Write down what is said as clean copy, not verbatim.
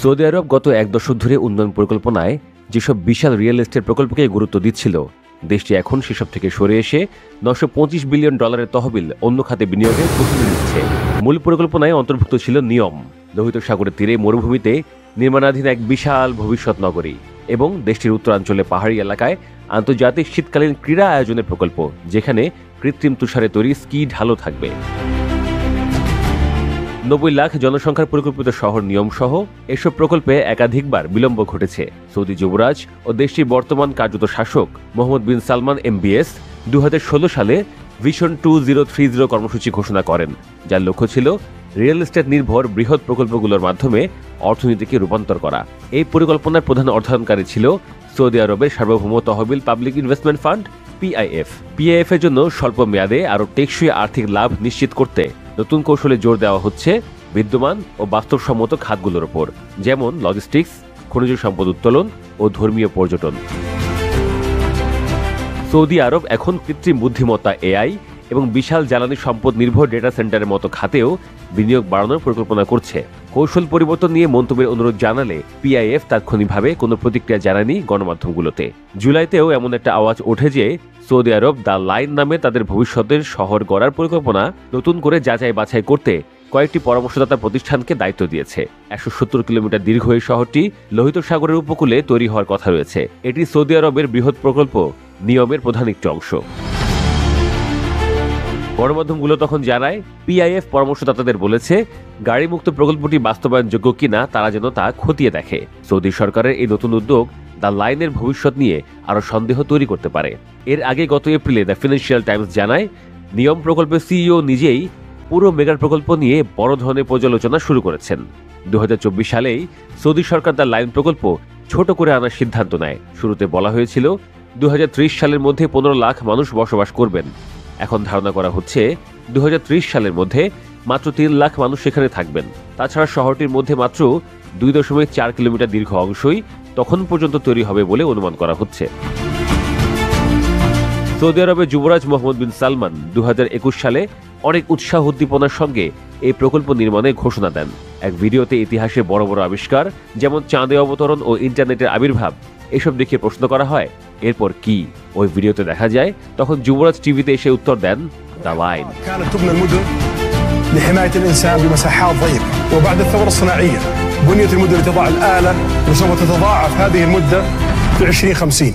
Saudi আরব গত এক দশক ধরে উন্নয়ন পরিকল্পনায় যেসব বিশাল রিয়েল এস্টেট প্রকল্পকে গুরুত্ব দিচ্ছিল, দেশটি এখন সেসব থেকে সরে এসে $925 বিলিয়ন তহবিল অন্য খাতে বিনিয়োগের প্রস্তুতি নিচ্ছে। মূল পরিকল্পনায় অন্তর্ভুক্ত ছিল নিয়ম, লোহিত সাগরের তীরে মরুভূমিতে নির্মাণাধীন এক বিশাল ভবিষ্যৎ নগরী এবং দেশটির উত্তরাঞ্চলে পাহাড়ি এলাকায় আন্তর্জাতিক শীতকালীন ক্রীড়া আয়োজনের প্রকল্প, যেখানে কৃত্রিম তুষারে তৈরি স্কি ঢালও থাকবে। 90 লাখ জনসংখ্যার পরিকল্পিত শহর নিয়ম সহ এসব প্রকল্পে একাধিকবার বিলম্ব ঘটেছে। সৌদি যুবরাজ ও দেশটির বর্তমান কার্যত শাসক মোহাম্মদ বিন সালমান MBS 2016 সালে ভিশন 2030 কর্মসূচি ঘোষণা করেন, যার লক্ষ্য ছিল রিয়েল এস্টেট নির্ভর বৃহৎ প্রকল্পগুলোর মাধ্যমে অর্থনীতিকে রূপান্তর করা। এই পরিকল্পনার প্রধান অর্থায়নকারী ছিল সৌদি আরবের সার্বভৌম তহবিল public investment fund PIF। PIF এর জন্য স্বল্প মেয়াদে আরও টেকসই আর্থিক লাভ নিশ্চিত করতে নতুন কৌশলে জোর দেওয়া হচ্ছে বিদ্যমান ও বাস্তবসম্মত খাতগুলোর ওপর, যেমন লজিস্টিক্স, খনিজ সম্পদ উত্তোলন ও ধর্মীয় পর্যটন। সৌদি আরব এখন কৃত্রিম বুদ্ধিমত্তা AI এবং বিশাল জ্বালানি সম্পদ নির্ভর ডেটা সেন্টারের মতো খাতেও বিনিয়োগ বাড়ানোর পরিকল্পনা করছে। কৌশল পরিবর্তন নিয়ে মন্তব্যের অনুরোধ জানালে PIF তাৎক্ষণিকভাবে কোনো প্রতিক্রিয়া জানায়নি গণমাধ্যমগুলোতে। জুলাইতেও এমন একটা আওয়াজ ওঠে যে সৌদি আরব দ্য লাইন নামে তাদের ভবিষ্যতের শহর গড়ার পরিকল্পনা নতুন করে যাচাই বাছাই করতে কয়েকটি পরামর্শদাতা প্রতিষ্ঠানকে দায়িত্ব দিয়েছে। 170 কিলোমিটার দীর্ঘ এই শহরটি লোহিত সাগরের উপকূলে তৈরি হওয়ার কথা রয়েছে। এটি সৌদি আরবের বৃহৎ প্রকল্প নিয়মের প্রধান একটি অংশ। গণমাধ্যমগুলো তখন জানায় PIF পরামর্শদাতাদের বলেছে গাড়িমুক্ত প্রকল্পটি বাস্তবায়নযোগ্য কিনা তারা যেন তা খতিয়ে দেখে। সৌদি সরকারের এই নতুন উদ্যোগ দ্য লাইনের ভবিষ্যৎ নিয়ে আরও সন্দেহ তৈরি করতে পারে। এর আগে গত এপ্রিলে দ্য ফিনান্সিয়াল টাইমস জানায় নিয়ম প্রকল্পের CEO নিজেই পুরো মেগা প্রকল্প নিয়ে বড় ধরনের পর্যালোচনা শুরু করেছেন। 2024 সালেই সৌদি সরকার দ্য লাইন প্রকল্প ছোট করে আনার সিদ্ধান্ত নেয়। শুরুতে বলা হয়েছিল 2030 সালের মধ্যে 15 লাখ মানুষ বসবাস করবেন। এখন ধারণা করা হচ্ছে 2030 সালের মধ্যে মাত্র 3 লাখ মানুষ সেখানে থাকবেন। তাছাড়া শহরটির মধ্যে মাত্র 2.4 কিলোমিটার দীর্ঘ অংশই তখন পর্যন্ত তৈরি হবে বলে অনুমান করা হচ্ছে। সৌদি আরবের যুবরাজ মোহাম্মদ বিন সালমান 2021 সালে অনেক উৎসাহ উদ্দীপনার সঙ্গে এই প্রকল্প নির্মাণের ঘোষণা দেন। এক ভিডিওতে ইতিহাসের বড় বড় আবিষ্কার যেমন চাঁদে অবতরণ ও ইন্টারনেটের আবির্ভাব এসব দেখে প্রশ্ন করা হয় এরপর কি। ওই ভিডিওতে দেখা যায় তখন যুবরাজ টিভিতে এসে উত্তর দেন দ্য লাইন। لحماية الإنسان بمساحات ضيقة، وبعد الثورة الصناعية بنيت المدن لتضع الآلة وسوف تتضاعف هذه المدة في 2050.